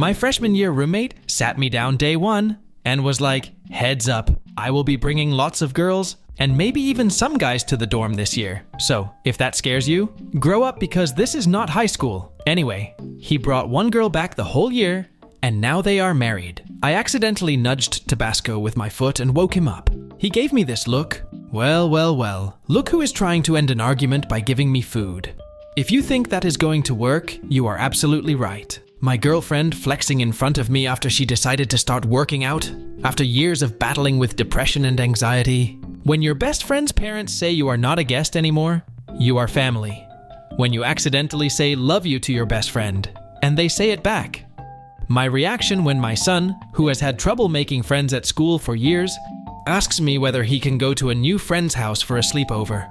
My freshman year roommate sat me down day one and was like, heads up, I will be bringing lots of girls and maybe even some guys to the dorm this year. So, if that scares you, grow up because this is not high school. Anyway, he brought one girl back the whole year and now they are married. I accidentally nudged Tabasco with my foot and woke him up. He gave me this look. Well, well, well. Look who is trying to end an argument by giving me food. If you think that is going to work, you are absolutely right. My girlfriend flexing in front of me after she decided to start working out, after years of battling with depression and anxiety. When your best friend's parents say you are not a guest anymore, you are family. When you accidentally say love you to your best friend, and they say it back. My reaction when my son, who has had trouble making friends at school for years, asks me whether he can go to a new friend's house for a sleepover.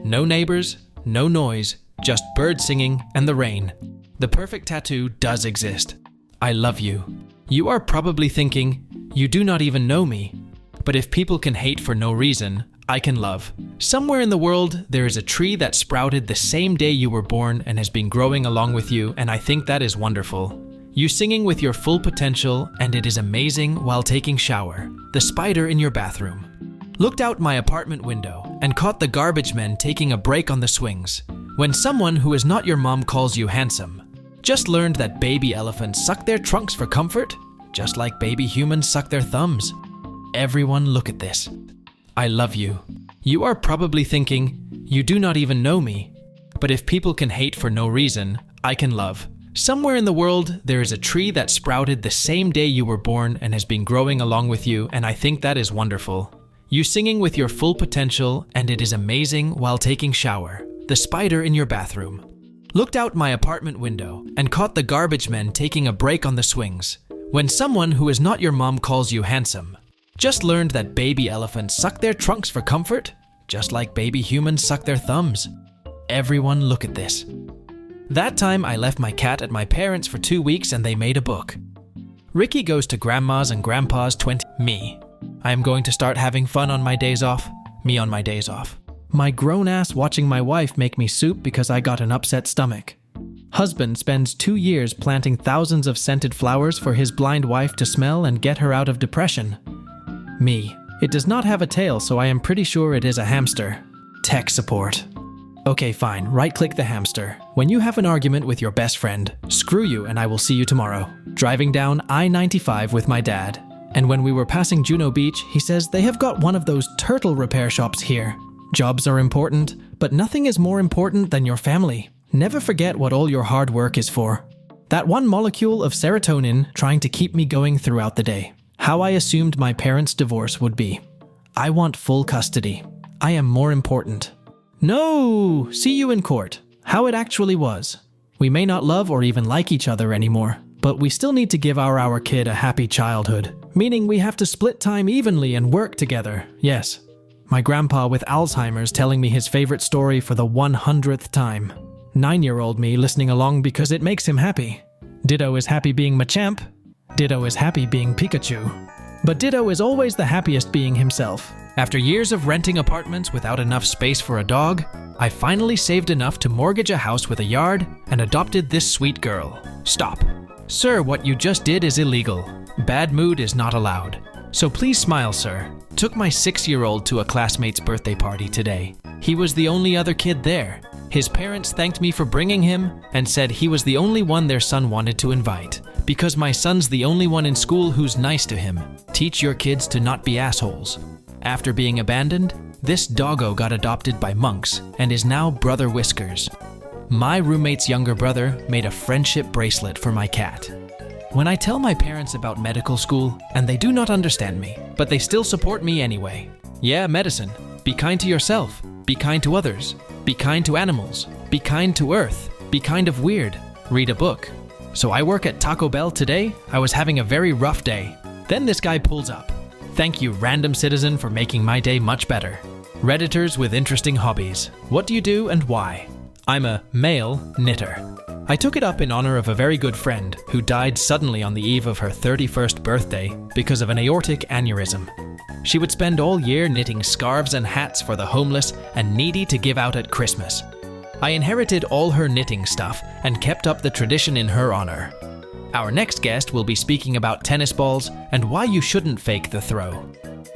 No neighbors, no noise, just birds singing and the rain. The perfect tattoo does exist. I love you. You are probably thinking, you do not even know me. But if people can hate for no reason, I can love. Somewhere in the world, there is a tree that sprouted the same day you were born and has been growing along with you, and I think that is wonderful. You singing with your full potential, and it is amazing while taking shower. The spider in your bathroom. Looked out my apartment window and caught the garbage men taking a break on the swings. When someone who is not your mom calls you handsome. Just learned that baby elephants suck their trunks for comfort, just like baby humans suck their thumbs. Everyone look at this. I love you. You are probably thinking, you do not even know me. But if people can hate for no reason, I can love. Somewhere in the world, there is a tree that sprouted the same day you were born and has been growing along with you, and I think that is wonderful. You singing with your full potential, and it is amazing while taking shower. The spider in your bathroom. Looked out my apartment window and caught the garbage men taking a break on the swings. When someone who is not your mom calls you handsome. Just learned that baby elephants suck their trunks for comfort, just like baby humans suck their thumbs. Everyone look at this. That time I left my cat at my parents' for 2 weeks and they made a book. Ricky goes to grandma's and grandpa's 20. Me. I am going to start having fun on my days off. Me on my days off. My grown ass watching my wife make me soup because I got an upset stomach. Husband spends 2 years planting thousands of scented flowers for his blind wife to smell and get her out of depression. Me. It does not have a tail, so I am pretty sure it is a hamster. Tech support. Okay, fine, right-click the hamster. When you have an argument with your best friend, screw you and I will see you tomorrow. Driving down I-95 with my dad. And when we were passing Juno Beach, he says they have got one of those turtle repair shops here. Jobs are important, but nothing is more important than your family. Never forget what all your hard work is for. That one molecule of serotonin trying to keep me going throughout the day. How I assumed my parents' divorce would be. I want full custody. I am more important. No! See you in court. How it actually was. We may not love or even like each other anymore, but we still need to give our kid a happy childhood. Meaning we have to split time evenly and work together. Yes. My grandpa with Alzheimer's telling me his favorite story for the 100th time. 9-year-old me listening along because it makes him happy. Ditto is happy being Machamp. Ditto is happy being Pikachu. But Ditto is always the happiest being himself. After years of renting apartments without enough space for a dog, I finally saved enough to mortgage a house with a yard and adopted this sweet girl. Stop. Sir, what you just did is illegal. Bad mood is not allowed. So please smile, sir. Took my 6-year-old to a classmate's birthday party today. He was the only other kid there. His parents thanked me for bringing him and said he was the only one their son wanted to invite. Because my son's the only one in school who's nice to him. Teach your kids to not be assholes. After being abandoned, this doggo got adopted by monks and is now Brother Whiskers. My roommate's younger brother made a friendship bracelet for my cat. When I tell my parents about medical school, and they do not understand me, but they still support me anyway. Yeah, medicine. Be kind to yourself. Be kind to others. Be kind to animals. Be kind to Earth. Be kind of weird. Read a book. So I work at Taco Bell today. I was having a very rough day. Then this guy pulls up. Thank you, random citizen, for making my day much better. Redditors with interesting hobbies. What do you do and why? I'm a male knitter. I took it up in honor of a very good friend who died suddenly on the eve of her 31st birthday because of an aortic aneurysm. She would spend all year knitting scarves and hats for the homeless and needy to give out at Christmas. I inherited all her knitting stuff and kept up the tradition in her honor. Our next guest will be speaking about tennis balls and why you shouldn't fake the throw.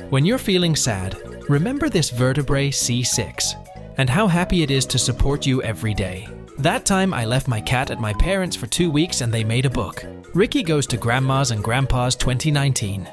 When you're feeling sad, remember this vertebrae C6 and how happy it is to support you every day. That time I left my cat at my parents' for 2 weeks and they made a book. Ricky Goes to Grandma's and Grandpa's 2019.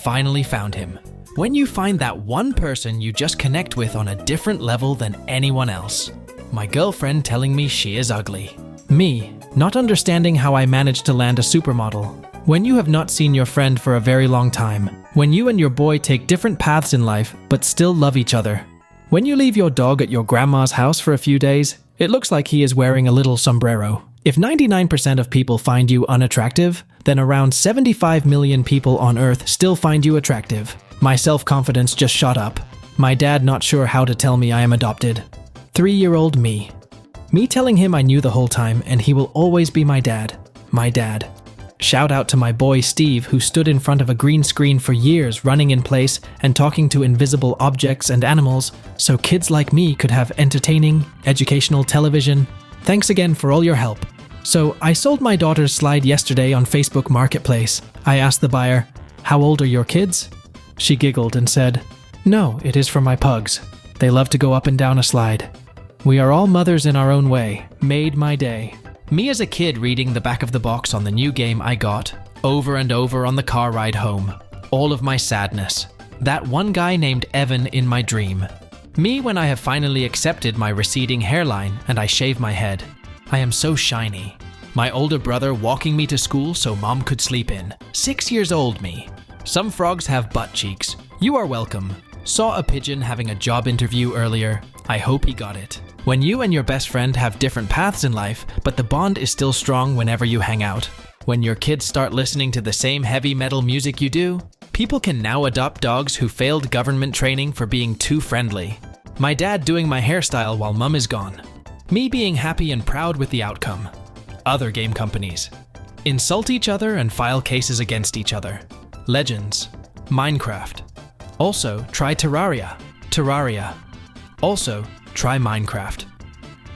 Finally found him. When you find that one person you just connect with on a different level than anyone else. My girlfriend telling me she is ugly. Me, not understanding how I managed to land a supermodel. When you have not seen your friend for a very long time. When you and your boy take different paths in life, but still love each other. When you leave your dog at your grandma's house for a few days, it looks like he is wearing a little sombrero. If 99% of people find you unattractive, then around 75 million people on Earth still find you attractive. My self-confidence just shot up. My dad not sure how to tell me I am adopted. 3-year-old me. Me telling him I knew the whole time and he will always be my dad. My dad. Shout out to my boy Steve, who stood in front of a green screen for years running in place and talking to invisible objects and animals so kids like me could have entertaining, educational television. Thanks again for all your help. So I sold my daughter's slide yesterday on Facebook Marketplace. I asked the buyer, "How old are your kids?" She giggled and said, "No, it is for my pugs. They love to go up and down a slide." We are all mothers in our own way. Made my day. Me as a kid reading the back of the box on the new game I got, over and over on the car ride home. All of my sadness. That one guy named Evan in my dream. Me when I have finally accepted my receding hairline and I shave my head. I am so shiny. My older brother walking me to school so mom could sleep in. 6 years old me. Some frogs have butt cheeks. You are welcome. Saw a pigeon having a job interview earlier. I hope he got it. When you and your best friend have different paths in life, but the bond is still strong whenever you hang out. When your kids start listening to the same heavy metal music you do. People can now adopt dogs who failed government training for being too friendly. My dad doing my hairstyle while mum is gone. Me being happy and proud with the outcome. Other game companies. Insult each other and file cases against each other. Legends. Minecraft. Also, try Terraria. Terraria. Also, try Minecraft.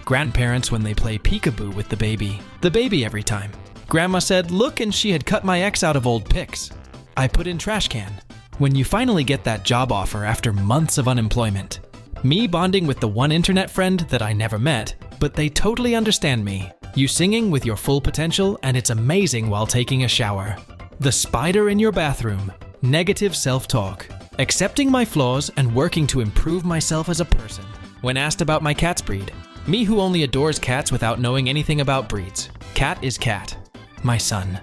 Grandparents when they play peekaboo with the baby every time. Grandma said, "Look," and she had cut my ex out of old pics. I put in trash can. When you finally get that job offer after months of unemployment. Me bonding with the one internet friend that I never met, but they totally understand me. You singing with your full potential and it's amazing while taking a shower. The spider in your bathroom. Negative self-talk. Accepting my flaws and working to improve myself as a person. When asked about my cat's breed. Me who only adores cats without knowing anything about breeds. Cat is cat. My son.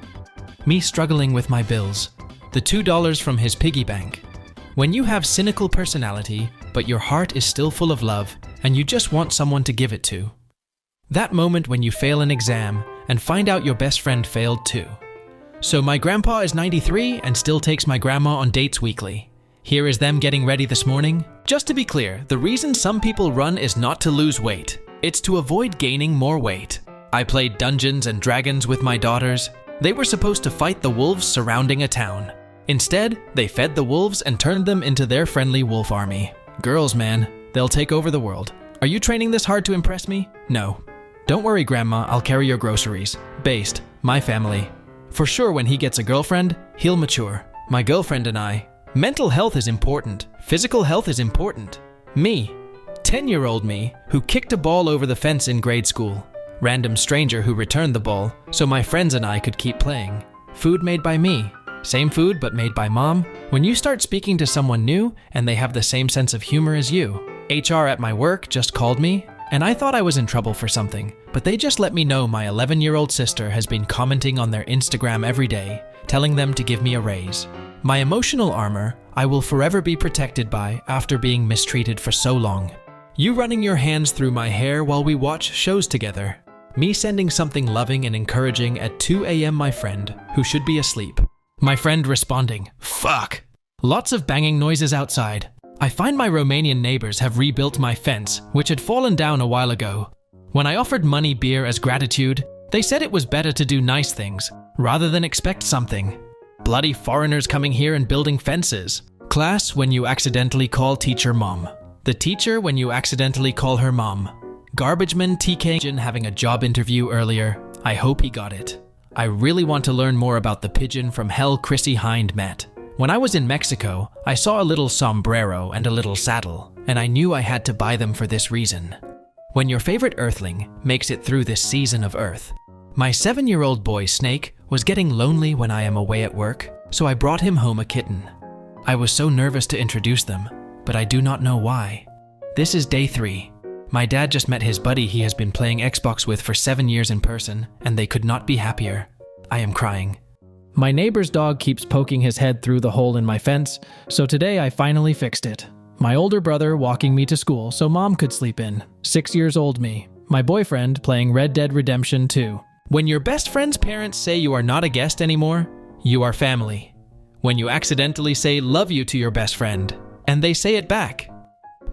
Me struggling with my bills. The $2 from his piggy bank. When you have cynical personality, but your heart is still full of love, and you just want someone to give it to. That moment when you fail an exam and find out your best friend failed too. So my grandpa is 93 and still takes my grandma on dates weekly. Here is them getting ready this morning. Just to be clear, the reason some people run is not to lose weight. It's to avoid gaining more weight. I played Dungeons and Dragons with my daughters. They were supposed to fight the wolves surrounding a town. Instead, they fed the wolves and turned them into their friendly wolf army. Girls, man, they'll take over the world. Are you training this hard to impress me? No. Don't worry, Grandma, I'll carry your groceries. Based, my family. For sure when he gets a girlfriend, he'll mature. My girlfriend and I. Mental health is important. Physical health is important. Me. 10-year-old me, who kicked a ball over the fence in grade school. Random stranger who returned the ball, so my friends and I could keep playing. Food made by me. Same food but made by mom. When you start speaking to someone new and they have the same sense of humor as you. HR at my work just called me, and I thought I was in trouble for something, but they just let me know my 11-year-old sister has been commenting on their Instagram every day, telling them to give me a raise. My emotional armor, I will forever be protected by after being mistreated for so long. You running your hands through my hair while we watch shows together. Me sending something loving and encouraging at 2 a.m. my friend, who should be asleep. My friend responding, "Fuck." Lots of banging noises outside. I find my Romanian neighbors have rebuilt my fence, which had fallen down a while ago. When I offered money beer as gratitude, they said it was better to do nice things, rather than expect something. Bloody foreigners coming here and building fences. Class when you accidentally call teacher mom. The teacher when you accidentally call her mom. Garbageman TK having a job interview earlier. I hope he got it. I really want to learn more about the pigeon from hell Chrissy Hind met. When I was in Mexico, I saw a little sombrero and a little saddle, and I knew I had to buy them for this reason. When your favorite earthling makes it through this season of Earth. My 7-year-old boy Snake was getting lonely when I am away at work, so I brought him home a kitten. I was so nervous to introduce them, but I do not know why. This is day 3. My dad just met his buddy he has been playing Xbox with for 7 years in person, and they could not be happier. I am crying. My neighbor's dog keeps poking his head through the hole in my fence, so today I finally fixed it. My older brother walking me to school so mom could sleep in. 6 years old me. My boyfriend playing Red Dead Redemption 2. When your best friend's parents say you are not a guest anymore, you are family. When you accidentally say love you to your best friend, and they say it back.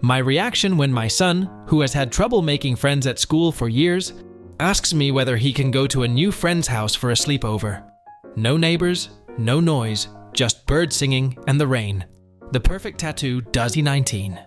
My reaction when my son, who has had trouble making friends at school for years, asks me whether he can go to a new friend's house for a sleepover. No neighbors, no noise, just birds singing and the rain. The perfect tattoo, Duzzy 19.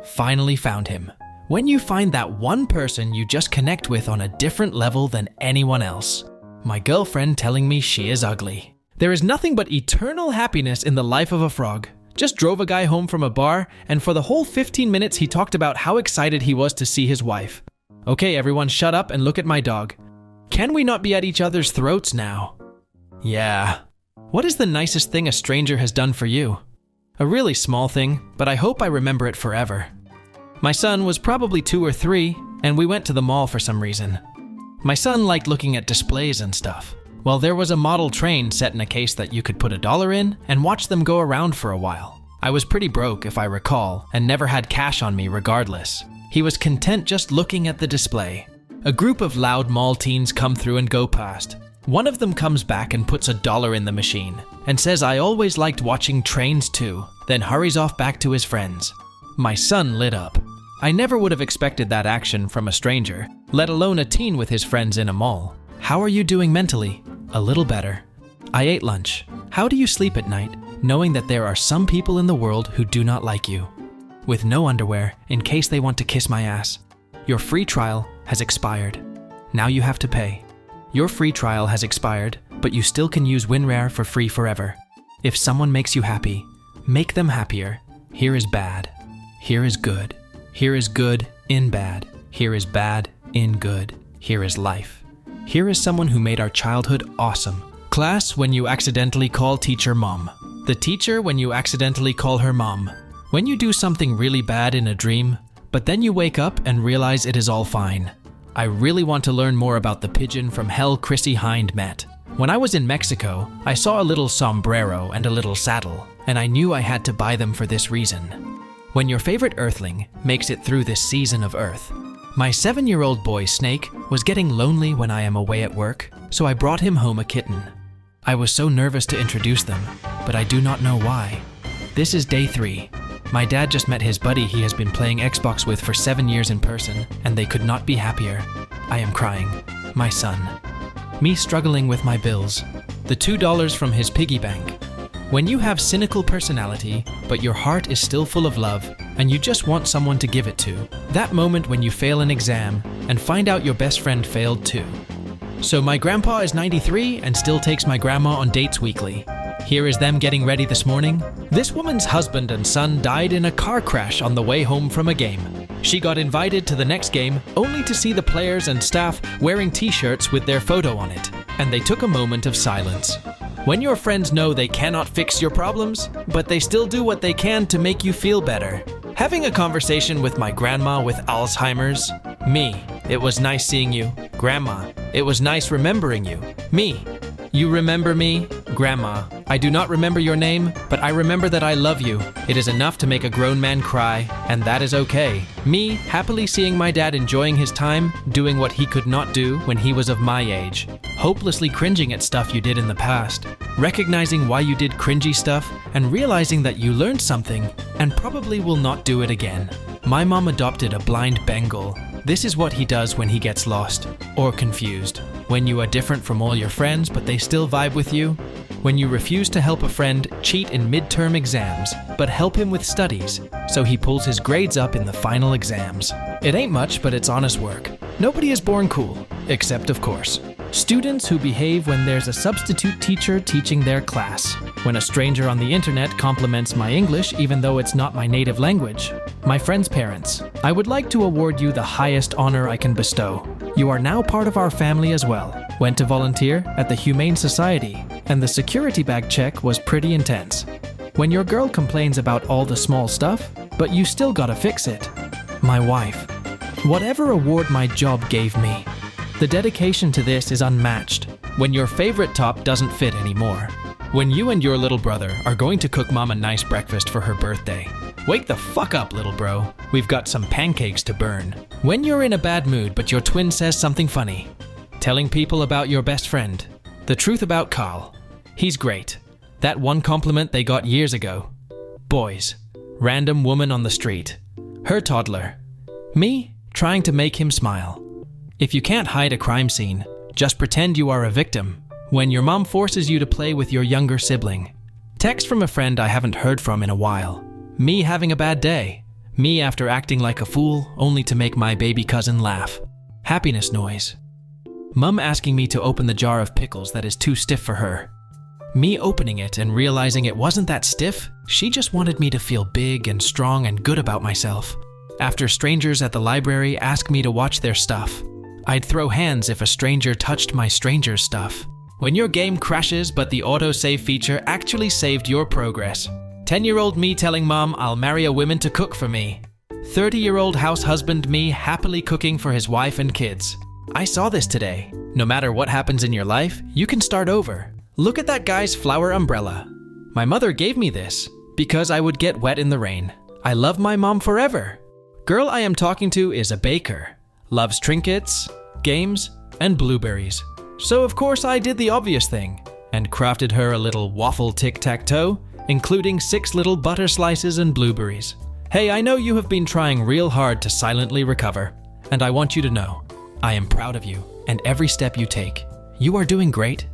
Finally found him. When you find that one person you just connect with on a different level than anyone else. My girlfriend telling me she is ugly. There is nothing but eternal happiness in the life of a frog. Just drove a guy home from a bar, and for the whole 15 minutes he talked about how excited he was to see his wife. Okay, everyone shut up and look at my dog. Can we not be at each other's throats now? Yeah. What is the nicest thing a stranger has done for you? A really small thing, but I hope I remember it forever. My son was probably 2 or 3, and we went to the mall for some reason. My son liked looking at displays and stuff. Well, there was a model train set in a case that you could put $1 in and watch them go around for a while. I was pretty broke, if I recall, and never had cash on me regardless. He was content just looking at the display. A group of loud mall teens come through and go past. One of them comes back and puts $1 in the machine and says I always liked watching trains too, then hurries off back to his friends. My son lit up. I never would have expected that action from a stranger, let alone a teen with his friends in a mall. How are you doing mentally? A little better. I ate lunch. How do you sleep at night, knowing that there are some people in the world who do not like you? With no underwear, in case they want to kiss my ass. Your free trial has expired. Now you have to pay. Your free trial has expired, but you still can use WinRare for free forever. If someone makes you happy, make them happier. Here is bad. Here is good. Here is good in bad. Here is bad in good. Here is life. Here is someone who made our childhood awesome. Class when you accidentally call teacher mom. The teacher when you accidentally call her mom. When you do something really bad in a dream, but then you wake up and realize it is all fine. I really want to learn more about the pigeon from hell Chrissy Hind met. When I was in Mexico, I saw a little sombrero and a little saddle, and I knew I had to buy them for this reason. When your favorite earthling makes it through this season of Earth. My 7-year-old boy Snake was getting lonely when I am away at work, so I brought him home a kitten. I was so nervous to introduce them, but I do not know why. This is day 3. My dad just met his buddy he has been playing Xbox with for 7 years in person, and they could not be happier. I am crying. My son. Me struggling with my bills. The $2 from his piggy bank. When you have cynical personality, but your heart is still full of love, and you just want someone to give it to, that moment when you fail an exam and find out your best friend failed too. So my grandpa is 93 and still takes my grandma on dates weekly. Here is them getting ready this morning. This woman's husband and son died in a car crash on the way home from a game. She got invited to the next game only to see the players and staff wearing t-shirts with their photo on it, and they took a moment of silence. When your friends know they cannot fix your problems, but they still do what they can to make you feel better. Having a conversation with my grandma with Alzheimer's. Me, it was nice seeing you. Grandma, it was nice remembering you. Me, you remember me? Grandma, I do not remember your name, but I remember that I love you. It is enough to make a grown man cry, and that is okay. Me, happily seeing my dad enjoying his time, doing what he could not do when he was of my age. Hopelessly cringing at stuff you did in the past. Recognizing why you did cringy stuff, and realizing that you learned something, and probably will not do it again. My mom adopted a blind Bengal. This is what he does when he gets lost, or confused. When you are different from all your friends, but they still vibe with you. When you refuse to help a friend cheat in midterm exams, but help him with studies, so he pulls his grades up in the final exams. It ain't much, but it's honest work. Nobody is born cool, except of course. Students who behave when there's a substitute teacher teaching their class. When a stranger on the internet compliments my English even though it's not my native language. My friend's parents. I would like to award you the highest honor I can bestow. You are now part of our family as well. Went to volunteer at the Humane Society, and the security bag check was pretty intense. When your girl complains about all the small stuff, but you still gotta fix it. My wife. Whatever award my job gave me. The dedication to this is unmatched. When your favorite top doesn't fit anymore. When you and your little brother are going to cook mom a nice breakfast for her birthday. Wake the fuck up, little bro. We've got some pancakes to burn. When you're in a bad mood but your twin says something funny. Telling people about your best friend. The truth about Carl. He's great. That one compliment they got years ago. Boys. Random woman on the street. Her toddler. Me, trying to make him smile. If you can't hide a crime scene, just pretend you are a victim. When your mom forces you to play with your younger sibling. Text from a friend I haven't heard from in a while. Me having a bad day. Me after acting like a fool, only to make my baby cousin laugh. Happiness noise. Mum asking me to open the jar of pickles that is too stiff for her. Me opening it and realizing it wasn't that stiff, she just wanted me to feel big and strong and good about myself. After strangers at the library ask me to watch their stuff. I'd throw hands if a stranger touched my stranger's stuff. When your game crashes but the autosave feature actually saved your progress. 10-year-old me telling mom I'll marry a woman to cook for me. 30-year-old house husband me happily cooking for his wife and kids. I saw this today. No matter what happens in your life, you can start over. Look at that guy's flower umbrella. My mother gave me this because I would get wet in the rain. I love my mom forever. Girl I am talking to is a baker. Loves trinkets, games, and blueberries. So of course I did the obvious thing and crafted her a little waffle tic-tac-toe, including 6 little butter slices and blueberries. Hey, I know you have been trying real hard to silently recover, and I want you to know, I am proud of you and every step you take. You are doing great,